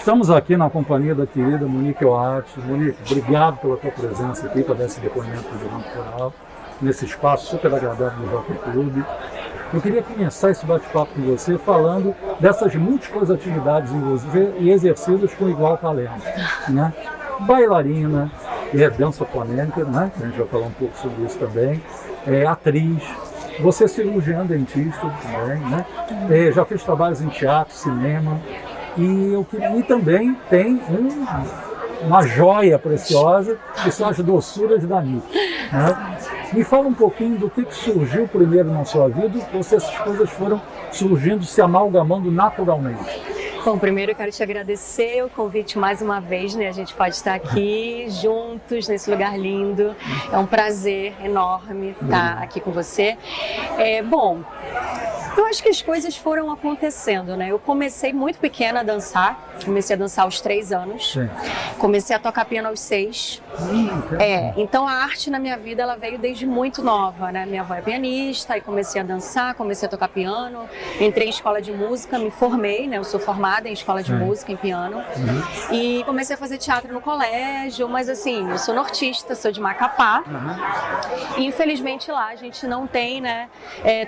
Estamos aqui na companhia da querida Monique Oati. Monique, obrigado pela tua presença aqui para dar esse depoimento do Direito Autoral, nesse espaço super agradável do Jockey Club. Eu queria começar esse bate-papo com você falando dessas múltiplas atividades em você e exercidas com igual talento, né? Bailarina, dança flamenca, né? A gente vai falar um pouco sobre isso também. Atriz, você é cirurgiã dentista também, né? Já fez trabalhos em teatro, cinema. E também tem uma joia preciosa, que são as doçuras da Nick, né? Me fala um pouquinho do que surgiu primeiro na sua vida, ou se essas coisas foram surgindo, se amalgamando naturalmente. Bom, primeiro eu quero te agradecer o convite mais uma vez, né? A gente pode estar aqui juntos nesse lugar lindo. É um prazer enorme estar aqui com você. Bom, eu acho que as coisas foram acontecendo, né? Eu comecei muito pequena a dançar, comecei a dançar aos 3 anos, sim. Comecei a tocar piano aos 6. Então a arte na minha vida ela veio desde muito nova, né? Minha avó é pianista, aí comecei a dançar, comecei a tocar piano, entrei em escola de música, me formei, né? Eu sou formada em escola de música, em piano, e comecei a fazer teatro no colégio, mas assim, eu sou nortista, sou de Macapá, e infelizmente lá a gente não tem, né,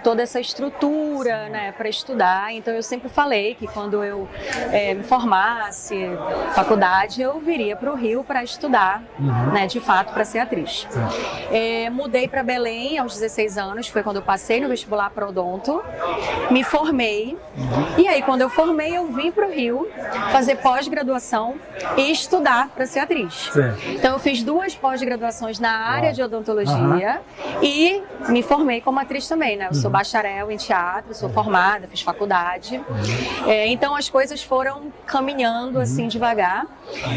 toda essa estrutura, né, para estudar, então eu sempre falei que quando eu me formasse, faculdade, eu viria para o Rio para estudar, né, de fato, para ser atriz. Mudei para Belém aos 16 anos, foi quando eu passei no vestibular para odonto, me formei, e aí quando eu formei eu vim para o Rio fazer pós-graduação e estudar para ser atriz. Então eu fiz 2 pós-graduações na área de odontologia e me formei como atriz também, né? Eu sou bacharel em teatro, sou formada, fiz faculdade. Então as coisas foram caminhando assim devagar.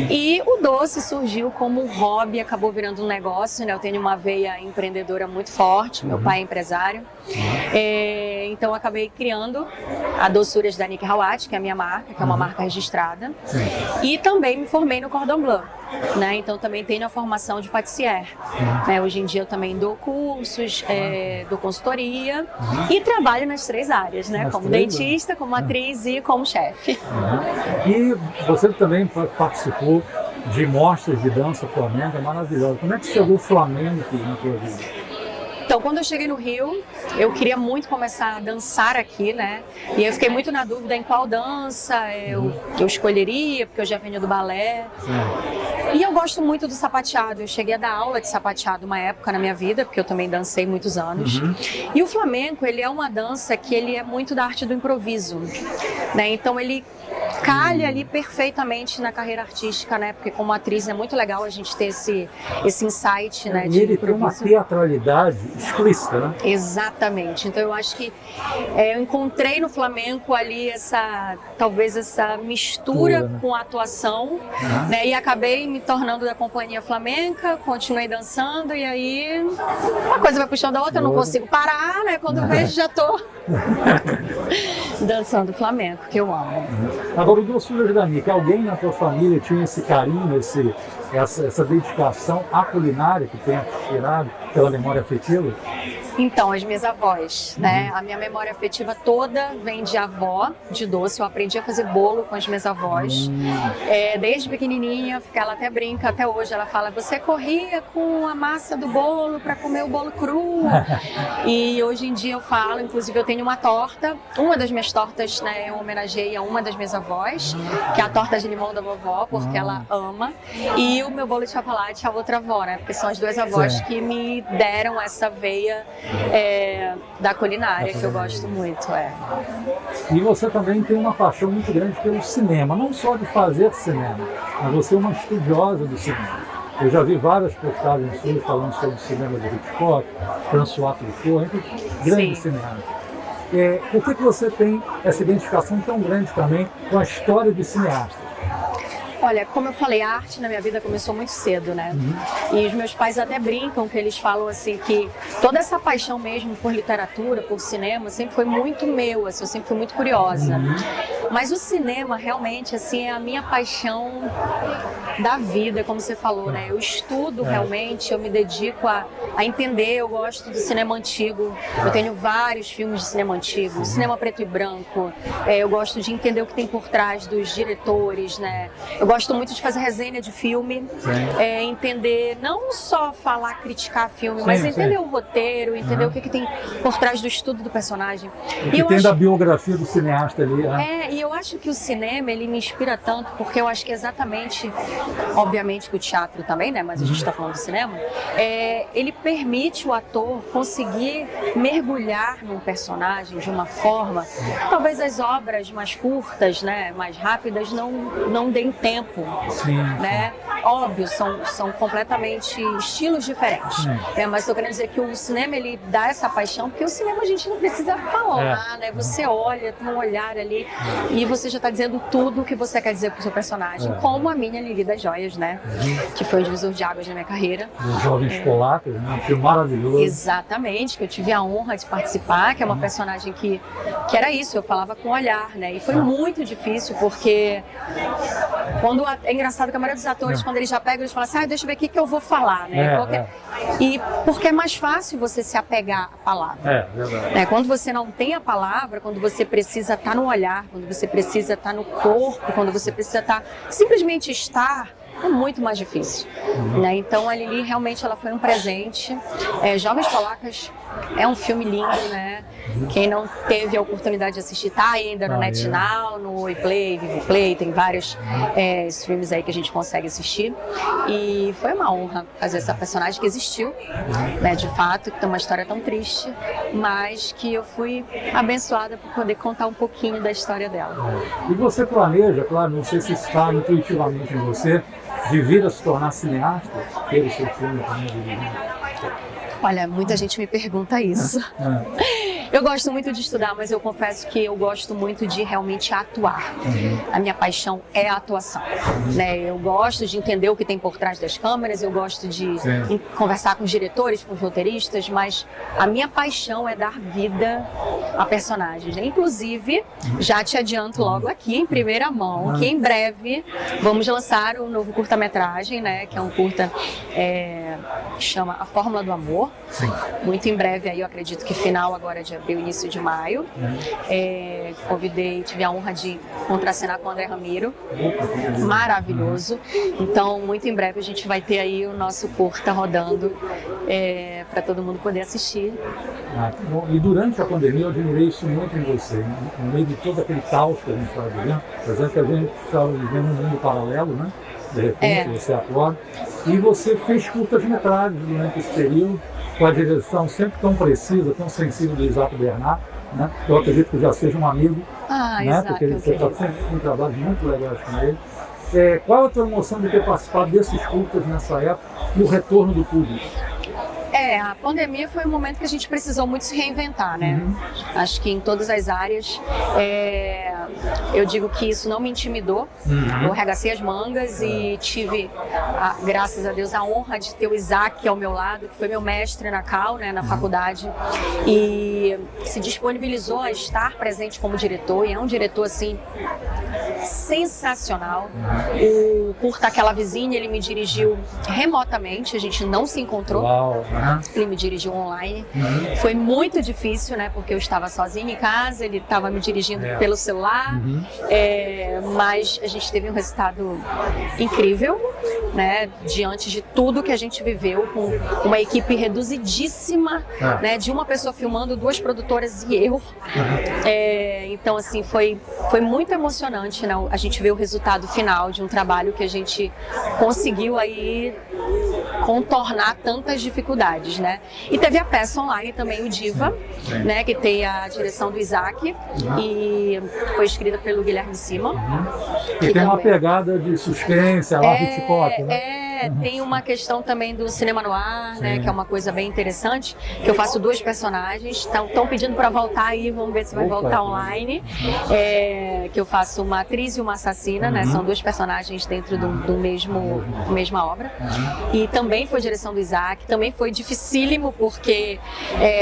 E o doce surgiu como um hobby, acabou virando um negócio, né? Eu tenho uma veia empreendedora muito forte, meu pai é empresário. Então eu acabei criando a Doçuras da Nick Oati, que é a minha marca, que é uma marca registrada. E também me formei no Cordon Bleu, né? Então também tenho a formação de patissière. Hoje em dia eu também dou cursos, dou consultoria e trabalho nas 3 áreas, né? Como dentista, como atriz e como chefe. E você também participou de mostras de dança flamenca maravilhosa. Como é que chegou o flamenco na tua vida? Então, quando eu cheguei no Rio, eu queria muito começar a dançar aqui, né? E eu fiquei muito na dúvida em qual dança eu escolheria, porque eu já venho do balé. E eu gosto muito do sapateado. Eu cheguei a dar aula de sapateado uma época na minha vida, porque eu também dancei muitos anos. E o flamenco, ele é uma dança que ele é muito da arte do improviso, né? Então, ele calha ali perfeitamente na carreira artística, né? Porque como atriz é muito legal a gente ter esse insight, né? E ele tem uma teatralidade explícita, né? Exatamente. Então eu acho que eu encontrei no flamenco ali talvez essa mistura, né, com a atuação, né? E acabei me tornando da companhia flamenca, continuei dançando e aí uma coisa vai puxando a outra, eu não consigo parar, né? Quando eu vejo já tô dançando flamenco, que eu amo. Agora, o Doçuras da Nick, alguém na tua família tinha esse carinho, essa dedicação à culinária que tem inspirado pela memória afetiva? Então, as minhas avós, né? A minha memória afetiva toda vem de avó, de doce. Eu aprendi a fazer bolo com as minhas avós. Desde pequenininha, ela até brinca, até hoje, ela fala, você corria com a massa do bolo para comer o bolo cru. E hoje em dia eu falo, inclusive eu tenho uma torta, uma das minhas tortas, né, eu homenageei a uma das minhas avós, que é a torta de limão da vovó, porque ela ama. E o meu bolo de chocolate, a outra avó, né? Porque são as 2 avós que me deram essa veia da culinária, que eu gosto muito. E você também tem uma paixão muito grande pelo cinema, não só de fazer cinema, mas você é uma estudiosa do cinema. Eu já vi várias postagens suas falando sobre o cinema de Hitchcock, François Truffaut, entre grandes cineastas. Por que você tem essa identificação tão grande também com a história de cineastas? Olha, como eu falei, a arte na minha vida começou muito cedo, né? E os meus pais até brincam, que eles falam assim, que toda essa paixão mesmo por literatura, por cinema, sempre foi muito meu, assim, eu sempre fui muito curiosa. Mas o cinema realmente assim é a minha paixão da vida, como você falou, né? Eu estudo realmente, eu me dedico a entender, eu gosto do cinema antigo, eu tenho vários filmes de cinema antigo, cinema preto e branco, eu gosto de entender o que tem por trás dos diretores, né? Eu gosto muito de fazer resenha de filme, entender, não só falar, criticar filme, mas entender o roteiro, entender o que tem por trás do estudo do personagem. O que tem da biografia do cineasta ali, né? E eu acho que o cinema, ele me inspira tanto, porque eu acho que exatamente, obviamente que o teatro também, né, mas a gente está falando do cinema, ele permite o ator conseguir mergulhar num personagem de uma forma que talvez as obras mais curtas, né, mais rápidas, não deem tempo, né? Óbvio, são completamente estilos diferentes, mas estou querendo dizer que o cinema, ele dá essa paixão, porque o cinema a gente não precisa falar, né? Você olha, tem um olhar ali e você já está dizendo tudo o que você quer dizer pro seu personagem, como a minha Lili das Joias, né? Que foi o divisor de águas na minha carreira. Dos Jovens Polacos, né? Um filme maravilhoso. Exatamente, que eu tive a honra de participar, que é uma personagem que era isso, eu falava com olhar, né? E foi muito difícil, porque é engraçado que a maioria dos atores, quando eles já pegam, eles falam assim, deixa eu ver o que eu vou falar, né? E porque é mais fácil você se apegar à palavra. Verdade. Né? Quando você não tem a palavra, quando você precisa estar no olhar, quando você precisa estar no corpo, quando você precisa simplesmente estar, é muito mais difícil. Né? Então a Lili realmente ela foi um presente. Jovens Polacas é um filme lindo, né? Quem não teve a oportunidade de assistir, tá ainda no NetNow, no Oiplay, Vivoplay, tem vários streams aí que a gente consegue assistir. E foi uma honra fazer essa personagem que existiu, né? De fato, que tem uma história tão triste, mas que eu fui abençoada por poder contar um pouquinho da história dela. E você planeja, claro, não sei se está intuitivamente em você, de vir a se tornar cineasta, ter o seu filme também? Olha, muita gente me pergunta isso. Eu gosto muito de estudar, mas eu confesso que eu gosto muito de realmente atuar. A minha paixão é a atuação. Né? Eu gosto de entender o que tem por trás das câmeras, eu gosto de conversar com os diretores, com os roteiristas, mas a minha paixão é dar vida a personagens. Inclusive, já te adianto logo aqui, em primeira mão, que em breve vamos lançar um novo curta-metragem, né? Que é um curta que chama A Fórmula do Amor. Muito em breve, aí eu acredito que final agora de abril, início de maio. Tive a honra de contracenar com o André Ramiro. Maravilhoso. Então, muito em breve a gente vai ter aí o nosso curta rodando para todo mundo poder assistir. E durante a pandemia eu admirei isso muito em você, no meio de todo aquele caos que a gente estava vivendo, apesar que a gente estava vivendo um mundo paralelo, né? De repente você acorda, e você fez curtas-metragens durante esse período, com a direção sempre tão precisa, tão sensível do Isaac Bernard, né? Eu acredito que já seja um amigo, né? Isaac, porque você está sempre com trabalhos muito legais com ele. Qual a tua emoção de ter participado desses curtas nessa época e o retorno do público? A pandemia foi um momento que a gente precisou muito se reinventar, né? Acho que em todas as áreas. Eu digo que isso não me intimidou. Eu arregacei as mangas e tive, graças a Deus, a honra de ter o Isaac ao meu lado, que foi meu mestre na Cal, né, na faculdade, e se disponibilizou a estar presente como diretor, e é um diretor, assim, sensacional. O curta Aquela Vizinha, ele me dirigiu remotamente, a gente não se encontrou. Ele me dirigiu online. Foi muito difícil, né, porque eu estava sozinha em casa, ele estava me dirigindo pelo celular, mas a gente teve um resultado incrível, né, diante de tudo que a gente viveu, com uma equipe reduzidíssima, né, de uma pessoa filmando, 2 produtoras e eu. Então, assim, foi muito emocionante, né, a gente ver o resultado final de um trabalho que a gente conseguiu aí contornar tantas dificuldades, né? E teve a peça online também, o Diva, né, que tem a direção do Isaac e foi escrita pelo Guilherme Simon. Que tem uma pegada de suspense, lá Hitchcock, né? Tem uma questão também do cinema no ar, né, que é uma coisa bem interessante, que eu faço 2 personagens, estão pedindo para voltar aí, vamos ver se vai voltar online, que eu faço uma atriz e uma assassina, né, são 2 personagens dentro do mesma obra, e também foi direção do Isaac, também foi dificílimo, porque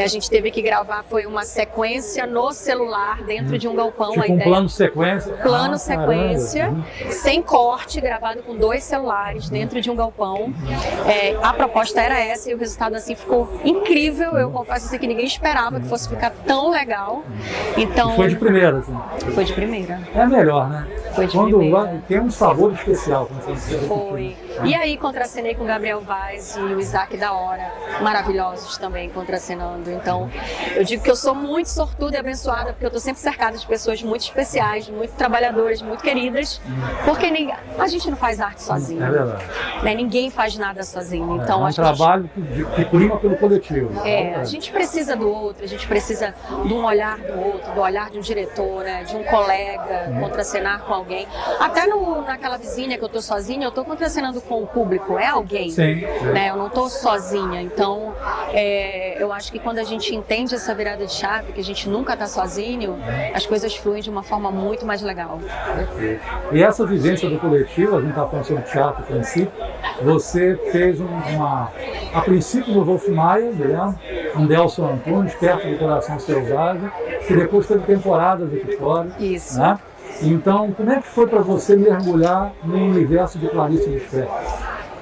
a gente teve que gravar, foi uma sequência no celular, dentro de um galpão. Tipo um plano sequência? Plano sequência, sem corte, gravado com 2 celulares dentro de um galpão. A proposta era essa e o resultado assim ficou incrível. Eu confesso assim, que ninguém esperava que fosse ficar tão legal. Então, e foi de primeira, assim? Foi de primeira. É melhor, né? Foi de Quando primeira. Tem um sabor especial. Foi. E aí contracenei com o Gabriel Vaz e o Isaac da Hora, maravilhosos também contracenando. Então, eu digo que eu sou muito sortuda e abençoada, porque eu estou sempre cercada de pessoas muito especiais, muito trabalhadoras, muito queridas, porque a gente não faz arte sozinho. É verdade. Né? Ninguém faz nada sozinho. Então, é um trabalho que prima pelo coletivo. A gente precisa do outro, a gente precisa de um olhar do outro, do olhar de um diretor, né? De um colega, contracenar com alguém. Até naquela vizinha que eu estou sozinha, eu estou contracenando com o público, é alguém. Sim. Né? Eu não estou sozinha. Então, eu acho que quando a gente entende essa virada de chave, que a gente nunca está sozinho, as coisas fluem de uma forma muito mais legal. E essa vivência do coletivo, a gente está falando sobre teatro a princípio, você fez a princípio no Wolf Maia, né? Um Delson Antunes, perto do Coração Selvagem, que depois teve temporadas aqui fora. Isso. Né? Então, como é que foi para você mergulhar no universo de Clarice Lispector?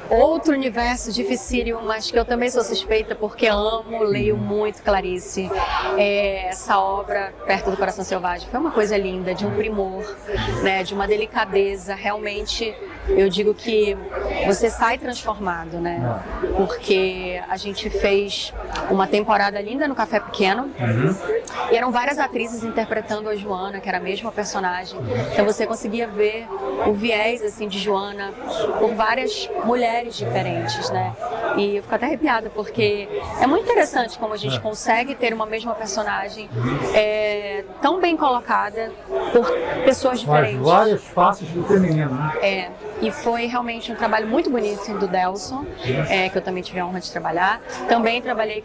Outro universo dificílimo, mas que eu também sou suspeita porque amo, leio muito Clarice. Essa obra, Perto do Coração Selvagem, foi uma coisa linda, de um primor, né, de uma delicadeza. Realmente, eu digo que você sai transformado, né? Porque a gente fez uma temporada linda no Café Pequeno, e eram várias atrizes interpretando a Joana, que era a mesma personagem. Então você conseguia ver o viés assim, de Joana por várias mulheres diferentes, né? E eu fico até arrepiada, porque é muito interessante como a gente consegue ter uma mesma personagem tão bem colocada por pessoas diferentes. Mas várias faces do feminino, né? E foi realmente um trabalho muito bonito do Delson, que eu também tive a honra de trabalhar. Também trabalhei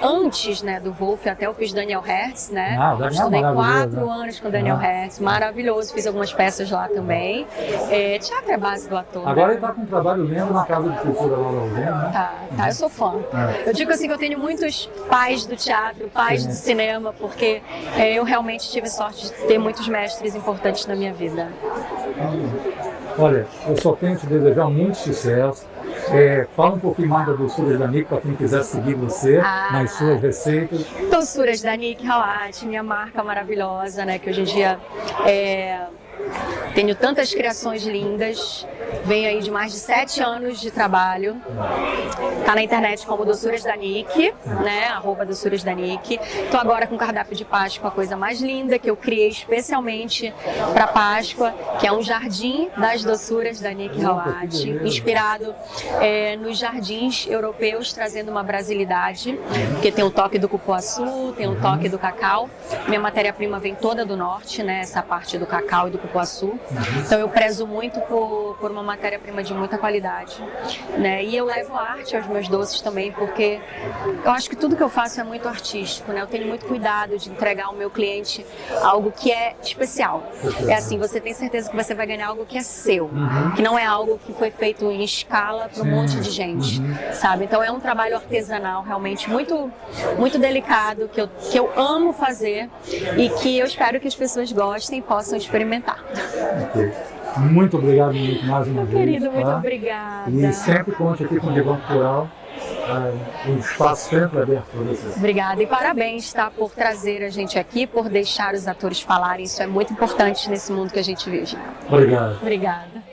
antes, né, do Wolf, até eu fiz Daniel Hertz, né? Estudei 4 anos com Daniel Hertz, maravilhoso, fiz algumas peças lá também. Teatro é a base do ator. Agora né? ele está com um trabalho lindo na Casa de Cultura lá no Alvém, né? Tá, eu sou fã. Eu digo assim que eu tenho muitos pais do teatro, pais do cinema, porque eu realmente tive sorte de ter muitos mestres importantes na minha vida. Olha, eu só tenho te desejar muito sucesso. Fala um pouquinho mais da Doçuras da Nick para quem quiser seguir você nas suas receitas. Doçuras da Nick Hawat, minha marca maravilhosa, né? Que hoje em dia tenho tantas criações lindas. Venho aí de mais de 7 anos de trabalho. Tá na internet como Doçuras da Nick, né? @Doçuras da Nick. Tô agora com cardápio de Páscoa, a coisa mais linda que eu criei especialmente para Páscoa, que é um jardim das doçuras da Nick Hawat, inspirado nos jardins europeus, trazendo uma brasilidade, porque tem o toque do cupuaçu, tem o toque do cacau. Minha matéria-prima vem toda do norte, né? Essa parte do cacau e do cupuaçu. Então eu prezo muito por uma matéria-prima de muita qualidade, né? E eu levo arte aos meus doces também, porque eu acho que tudo que eu faço é muito artístico, né? Eu tenho muito cuidado de entregar ao meu cliente algo que é especial. É assim, você tem certeza que você vai ganhar algo que é seu, que não é algo que foi feito em escala para um monte de gente, sabe? Então é um trabalho artesanal realmente muito, muito delicado, que eu amo fazer e que eu espero que as pessoas gostem e possam experimentar. Okay. Muito obrigado, Nick, mais uma vez. Querido, muito obrigada. E sempre conte aqui com o Divã Cultural, um espaço sempre aberto para você. Obrigada e parabéns, tá, por trazer a gente aqui, por deixar os atores falarem. Isso é muito importante nesse mundo que a gente vive. Obrigado. Obrigada.